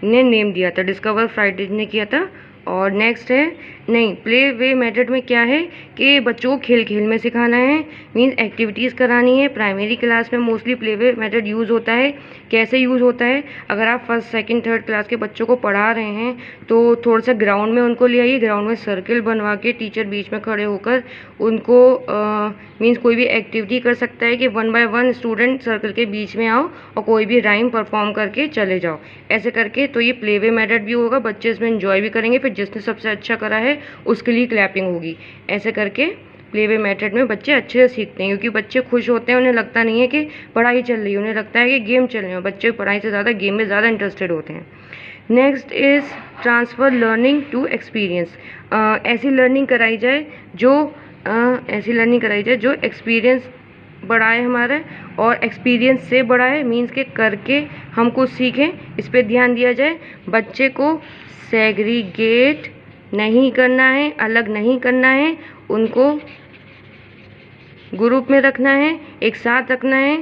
S1: ने नेम दिया था, डिस्कवर फ्राइडरिच ने किया था। और नेक्स्ट है प्ले वे मेथड में क्या है कि बच्चों को खेल खेल में सिखाना है, मीन्स एक्टिविटीज़ करानी है। प्राइमरी क्लास में mostly play way method use होता है। कैसे यूज़ होता है, अगर आप फर्स्ट सेकंड थर्ड क्लास के बच्चों को पढ़ा रहे हैं तो थोड़ा सा ग्राउंड में उनको ले आइए, ग्राउंड में सर्किल बनवा के टीचर बीच में खड़े होकर उनको मीन्स कोई भी एक्टिविटी कर सकता है कि 1 by 1 स्टूडेंट सर्कल के बीच में आओ और कोई भी राइम परफॉर्म करके चले जाओ, ऐसे करके। तो ये प्ले वे मेथड भी होगा, बच्चे इसमें एंजॉय भी करेंगे, फिर जिसने सबसे अच्छा करा है उसके लिए क्लैपिंग होगी। ऐसे करके प्ले वे मेथड में बच्चे अच्छे से सीखते हैं, क्योंकि बच्चे खुश होते हैं, उन्हें लगता नहीं है कि पढ़ाई चल रही है, उन्हें लगता है कि गेम चल रहे हैं। बच्चे पढ़ाई से ज़्यादा गेम में ज़्यादा इंटरेस्टेड होते हैं। Next is transfer learning to experience. ऐसी लर्निंग कराई जाए जो एक्सपीरियंस बढ़ाए हमारा, और एक्सपीरियंस से बढ़ाए मीन्स के करके हम कुछ सीखें, इस पर ध्यान दिया जाए। बच्चे को सेग्रीगेट नहीं करना है, अलग नहीं करना है, उनको ग्रुप में रखना है, एक साथ रखना है।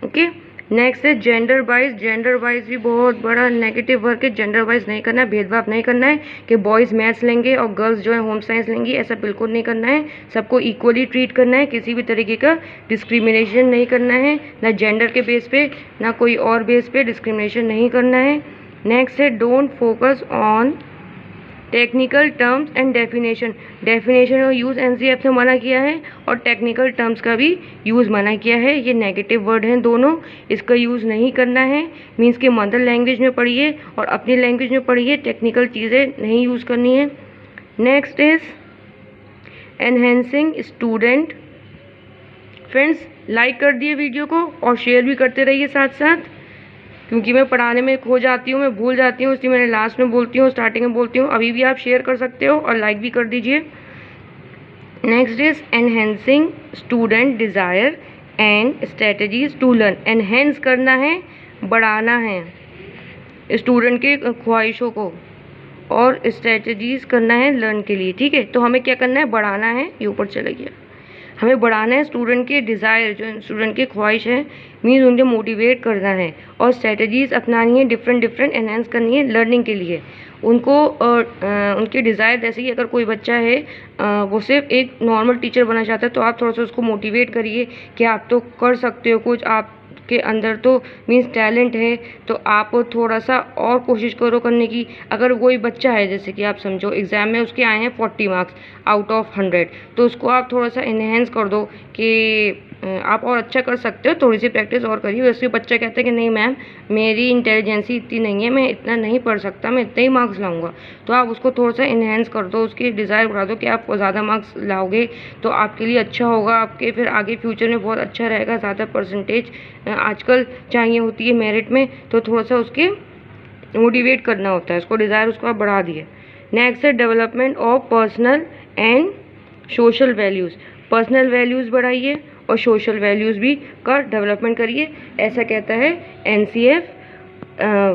S1: ओके, नेक्स्ट है जेंडर वाइज। जेंडर वाइज भी बहुत बड़ा नेगेटिव वर्क है। जेंडर वाइज नहीं करना है, भेदभाव नहीं करना है कि बॉयज़ मैथ्स लेंगे और गर्ल्स जो है होम साइंस लेंगी, ऐसा बिल्कुल नहीं करना है। सबको इक्वली ट्रीट करना है, किसी भी तरीके का डिस्क्रिमिनेशन नहीं करना है, ना जेंडर के बेस पे ना कोई और बेस पे डिस्क्रिमिनेशन नहीं करना है। नेक्स्ट है don't focus on technical terms and definition. Definition और यूज़ एनसीईआरटी ने मना किया है और टेक्निकल टर्म्स का भी यूज़ मना किया है। ये नेगेटिव वर्ड हैं दोनों, इसका यूज़ नहीं करना है। मीन्स कि मदर लैंग्वेज में पढ़िए और अपनी लैंग्वेज में पढ़िए, टेक्निकल चीज़ें नहीं यूज़ करनी है। Next is enhancing student. Friends, like कर दिए वीडियो को और शेयर भी करते रहिए साथ साथ, क्योंकि मैं पढ़ाने में खो जाती हूँ, मैं भूल जाती हूँ, इसलिए मैंने लास्ट में बोलती हूँ, स्टार्टिंग में बोलती हूँ। अभी भी आप शेयर कर सकते हो और लाइक भी कर दीजिए। Next is enhancing student desire and strategies to learn. Enhance करना है, बढ़ाना है स्टूडेंट के ख्वाहिशों को, और स्ट्रेटजीज करना है लर्न के लिए। ठीक है, तो हमें क्या करना है, बढ़ाना है। ये ऊपर चला गया। हमें बढ़ाना है स्टूडेंट के डिज़ायर, जो स्टूडेंट की ख्वाहिश है, मीन्स उन्हें मोटिवेट करना है, और स्ट्रेटजीज अपनानी है, डिफरेंट एनहेंस करनी है लर्निंग के लिए। उनको उनके डिज़ायर, जैसे कि अगर कोई बच्चा है वो सिर्फ एक नॉर्मल टीचर बनना चाहता है, तो आप थोड़ा सा उसको मोटिवेट करिए कि आप तो कर सकते हो कुछ, आप के अंदर तो मीन्स टैलेंट है, तो आप थोड़ा सा और कोशिश करो करने की। अगर कोई बच्चा है, जैसे कि आप समझो एग्ज़ाम में उसके आए हैं 40 मार्क्स आउट ऑफ 100, तो उसको आप थोड़ा सा इन्हेंस कर दो कि आप और अच्छा कर सकते हो, थोड़ी सी प्रैक्टिस और करिए। वैसे बच्चा कहता है कि नहीं मैम, मेरी इंटेलिजेंसी इतनी नहीं है, मैं इतना नहीं पढ़ सकता, मैं इतने ही मार्क्स लाऊंगा, तो आप उसको थोड़ा सा इन्हेंस कर दो, उसकी डिज़ायर बढ़ा दो कि आप ज़्यादा मार्क्स लाओगे तो आपके लिए अच्छा होगा, आपके फिर आगे फ्यूचर में बहुत अच्छा रहेगा। ज़्यादा परसेंटेज आजकल चाहिए होती है मेरिट में, तो थोड़ा सा उसके मोटिवेट करना होता है, उसको डिज़ायर उसको आप बढ़ा दिए। नेक्स्ट है development of personal and social values. Personal values बढ़ाइए और सोशल वैल्यूज़ भी का डेवलपमेंट करिए, ऐसा कहता है एनसीएफ।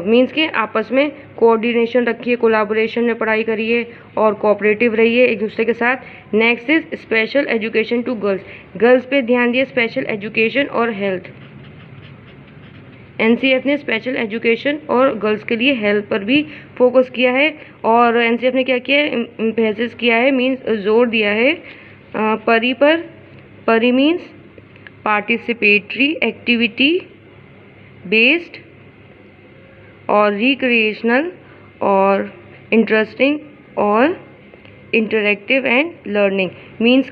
S1: मीन्स के आपस में कोऑर्डिनेशन रखिए, कोलाबोरेशन में पढ़ाई करिए और कोऑपरेटिव रहिए एक दूसरे के साथ। Next is special education to girls. Girls पे ध्यान दिए, स्पेशल एजुकेशन और हेल्थ। एनसीएफ ने स्पेशल एजुकेशन और गर्ल्स के लिए हेल्थ पर भी फोकस किया है, और एनसीएफ ने क्या किया है, एम्फेसिस किया है, मीन्स जोर दिया है परी पर। परी मीन्स पार्टिसिपेटरी एक्टिविटी बेस्ड और रिक्रिएशनल और इंटरेस्टिंग और इंटरेक्टिव एंड लर्निंग। मीन्स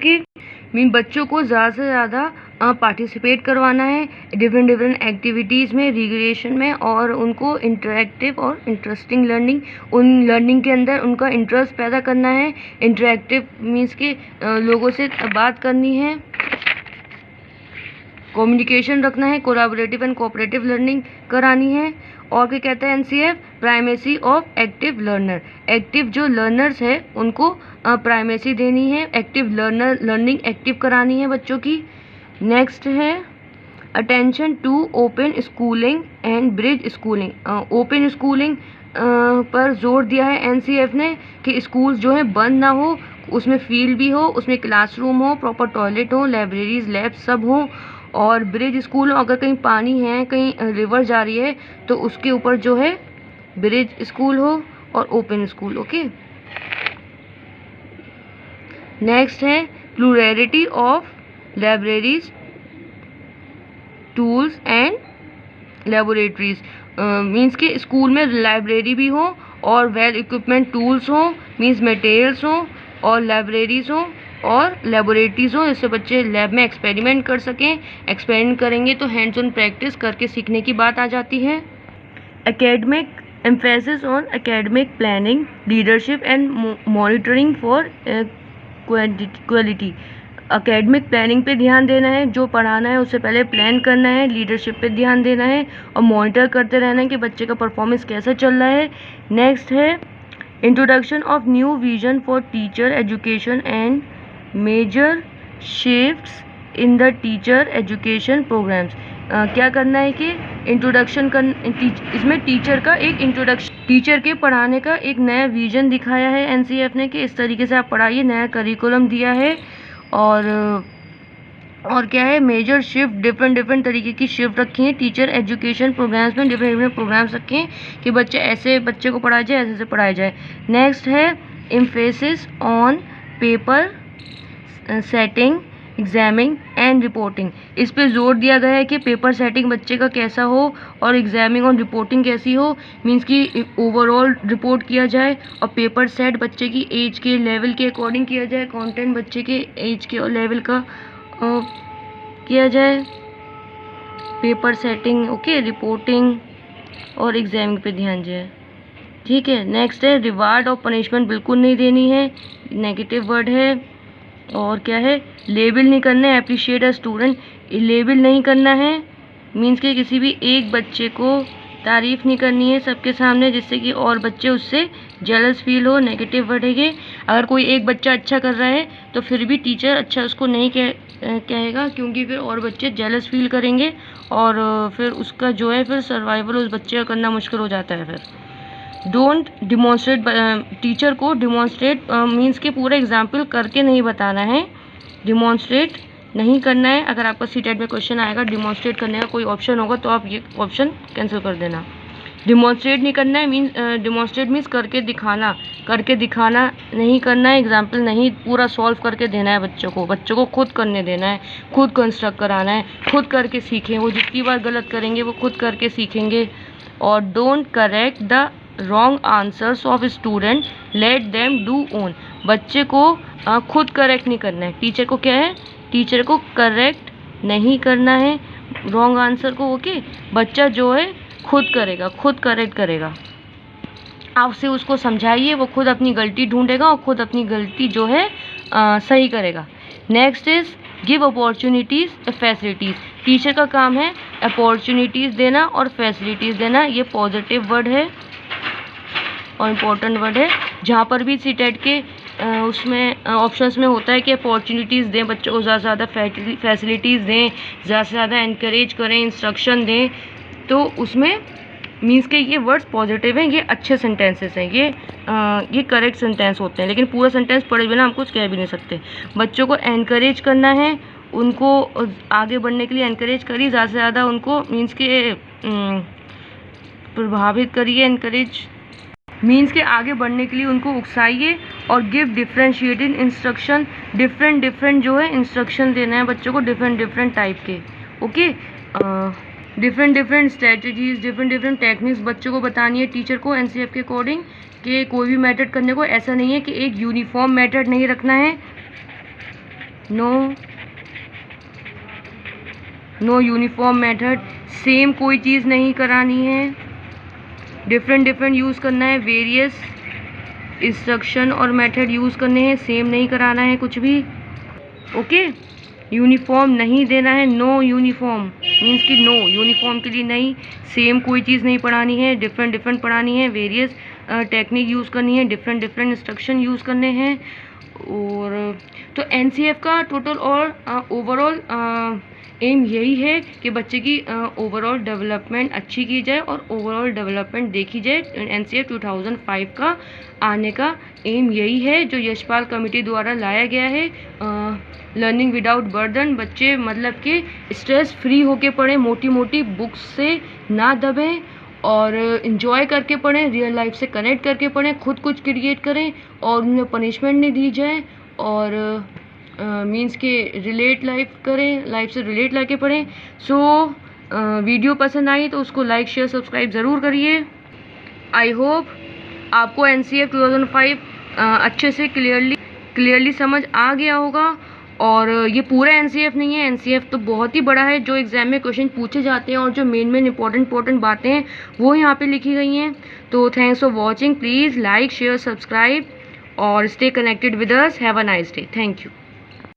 S1: बच्चों को ज़्यादा से ज़्यादा पार्टिसिपेट करवाना है डिफरेंट एक्टिविटीज़ में, रिक्रिएशन में, और उनको इंटरेक्टिव और इंटरेस्टिंग लर्निंग, उन लर्निंग के अंदर उनका इंटरेस्ट पैदा करना है। इंटरेक्टिव मीन्स के लोगों से बात करनी है, कम्युनिकेशन रखना है, कोलैबोरेटिव एंड कोऑपरेटिव लर्निंग करानी है। और क्या कहता है NCF, primacy of active learner. Active जो लर्नर्स है उनको प्राइमेसी देनी है, एक्टिव लर्निंग एक्टिव करानी है बच्चों की। नेक्स्ट है attention to open schooling and bridge schooling. Open schooling पर जोर दिया है एनसीएफ ने कि स्कूल्स जो है बंद ना हो, उसमें फील्ड भी हो, उसमें क्लासरूम हो, प्रॉपर टॉयलेट हो, लाइब्रेरीज लैब सब हो, और ब्रिज स्कूल, अगर कहीं पानी है, कहीं रिवर जा रही है, तो उसके ऊपर जो है ब्रिज स्कूल हो और ओपन स्कूल। ओके, नेक्स्ट है plurality of libraries, tools and laboratories. Means कि स्कूल में लाइब्रेरी भी हो और वेल इक्विपमेंट टूल्स हो, मीन्स मटेरियल्स हो, और लाइब्रेरीज हो और लेबोरेटरीज हो, इससे बच्चे लैब में एक्सपेरिमेंट कर सकें। एक्सपेरिमेंट करेंगे तो हैंड्स ऑन प्रैक्टिस करके सीखने की बात आ जाती है। Academic emphasis on academic planning, leadership and monitoring for quality. Academic planning पे ध्यान देना है, जो पढ़ाना है उससे पहले प्लान करना है, लीडरशिप पे ध्यान देना है और मॉनिटर करते रहना है कि बच्चे का परफॉर्मेंस कैसा चल रहा है। नेक्स्ट है introduction of new vision for teacher education and major shifts in the teacher education programs. क्या करना है कि इंट्रोडक्शन इसमें टीचर का एक इंट्रोडक्शन, टीचर के पढ़ाने का एक नया विजन दिखाया है एनसीएफ ने कि इस तरीके से आप पढ़ाइए, नया करिकुलम दिया है। और और क्या है, मेजर शिफ्ट, डिफरेंट डिफरेंट तरीके की शिफ्ट रखी है। टीचर एजुकेशन प्रोग्राम्स में डिफरेंट डिफरेंट प्रोग्राम्स रखे हैं कि बच्चे को पढ़ाया जाए, ऐसे पढ़ाया जाए। नेक्स्ट है emphasis on paper setting, examining and reporting. इस पे जोर दिया गया है कि पेपर सेटिंग बच्चे का कैसा हो और एग्जामिंग और रिपोर्टिंग कैसी हो। मीन्स कि ओवरऑल रिपोर्ट किया जाए और पेपर सेट बच्चे की एज के लेवल के अकॉर्डिंग किया जाए, कंटेंट बच्चे के एज के और लेवल का किया जाए। पेपर सेटिंग, ओके, रिपोर्टिंग और एग्जामिंग पे ध्यान जाए, ठीक है। नेक्स्ट है रिवार्ड और पनिशमेंट बिल्कुल नहीं देनी है, नेगेटिव वर्ड है। और क्या है, लेबल नहीं करना है, अप्रिशिएट अ स्टूडेंट, लेबल नहीं करना है। मीन्स कि किसी भी एक बच्चे को तारीफ़ नहीं करनी है सबके सामने, जिससे कि और बच्चे उससे जेलस फील हो, नेगेटिव वर्ड है ये। अगर कोई एक बच्चा अच्छा कर रहा है तो फिर भी टीचर अच्छा उसको नहीं कहेगा, क्योंकि फिर और बच्चे जेलस फील करेंगे और फिर उसका जो है फिर सर्वाइवल उस बच्चे का करना मुश्किल हो जाता है। फिर डोंट डिमॉन्स्ट्रेट, टीचर को डिमॉन्स्ट्रेट मीन्स के पूरा एग्जाम्पल करके नहीं बताना है, डिमॉन्स्ट्रेट नहीं करना है। अगर आपका सीटेट में क्वेश्चन आएगा डिमॉन्स्ट्रेट करने का कोई ऑप्शन होगा तो आप ये ऑप्शन कैंसिल कर देना। डिमॉन्स्ट्रेट नहीं करना है, मीन्स डिमॉन्स्ट्रेट मीन्स करके दिखाना नहीं करना है, एग्जाम्पल नहीं पूरा सॉल्व करके देना है बच्चों को खुद करने देना है, खुद कंस्ट्रक्ट कराना है, खुद करके सीखें। वो जितनी बार गलत करेंगे वो खुद करके सीखेंगे। और don't correct the wrong answers of student, let them do own. बच्चे को खुद करेक्ट नहीं करना है, टीचर को क्या है, टीचर को करेक्ट नहीं करना है रॉन्ग आंसर को, ओके। बच्चा जो है खुद करेगा, खुद करेक्ट करेगा। आपसे उसको समझाइए, वो खुद अपनी गलती ढूंढेगा और खुद अपनी गलती जो है सही करेगा। Next is give opportunities facilities. Teacher का काम है अपॉर्चुनिटीज़ देना और फैसिलिटीज़ देना। ये पॉजिटिव वर्ड है और इम्पोर्टेंट वर्ड है। जहाँ पर भी सीटेट के उसमें ऑप्शंस में होता है कि अपॉर्चुनिटीज़ दें बच्चों को, ज़्यादा से ज़्यादा फैसिलिटीज़ दें, ज़्यादा से ज़्यादा इनकरेज करें, इंस्ट्रक्शन दें, तो उसमें मीन्स के ये वर्ड्स पॉजिटिव हैं, ये अच्छे सेंटेंसेस हैं, ये करेक्ट सेंटेंस होते हैं। लेकिन पूरा सेंटेंस पढ़े बिना हम कुछ कह भी नहीं सकते। बच्चों को एनकरेज करना है, उनको आगे बढ़ने के लिए एनकरेज करिए, ज़्यादा से ज़्यादा उनको मीन्स के प्रभावित करिए, एनकरेज मीन्स के आगे बढ़ने के लिए उनको उकसाइए। और गिव डिफ्रेंशिएटेड इंस्ट्रक्शन, डिफरेंट जो है इंस्ट्रक्शन देना है बच्चों को, डिफरेंट टाइप के, okay. Different strategies, different techniques बच्चों को बतानी है टीचर को एनसीएफ के अकॉर्डिंग, कि कोई भी मेथड करने को ऐसा नहीं है कि एक यूनिफॉर्म मेथड नहीं रखना है, नो यूनिफॉर्म मेथड, सेम कोई चीज़ नहीं करानी है, डिफरेंट यूज़ करना है, वेरियस इंस्ट्रक्शन और मेथड यूज़ करने हैं, सेम नहीं कराना है कुछ भी, ओके। यूनिफॉर्म नहीं देना है, नो यूनिफॉर्म मीन्स कि नो यूनिफॉर्म के लिए नहीं, सेम कोई चीज़ नहीं पढ़ानी है, डिफरेंट पढ़ानी है, वेरियस टेक्निक यूज़ करनी है, डिफरेंट इंस्ट्रक्शन यूज़ करने हैं। और तो एनसीएफ का टोटल और ओवरऑल एम यही है कि बच्चे की ओवरऑल डेवलपमेंट अच्छी की जाए और ओवरऑल डेवलपमेंट देखी जाए। एनसीएफ 2005 का आने का एम यही है जो यशपाल कमेटी द्वारा लाया गया है। लर्निंग विदाउट बर्डन, बच्चे मतलब कि स्ट्रेस फ्री होके पढ़ें, मोटी बुक्स से ना दबें और इन्जॉय करके पढ़ें, रियल लाइफ से कनेक्ट करके पढ़ें, खुद कुछ क्रिएट करें और उन्हें पनिशमेंट नहीं दी जाए। और मीन्स के रिलेट लाइफ से रिलेट लाके पढ़ें। सो वीडियो पसंद आई तो उसको लाइक शेयर सब्सक्राइब ज़रूर करिए। आई होप आपको एनसीएफ 2005 अच्छे से क्लियरली समझ आ गया होगा। और ये पूरा एनसीएफ नहीं है, एनसीएफ तो बहुत ही बड़ा है, जो एग्जाम में क्वेश्चन पूछे जाते हैं और जो मेन इंपॉर्टेंट बातें हैं वो यहाँ पे लिखी गई हैं। तो thanks for watching, please like share subscribe और stay connected with us. Have a nice day, thank you.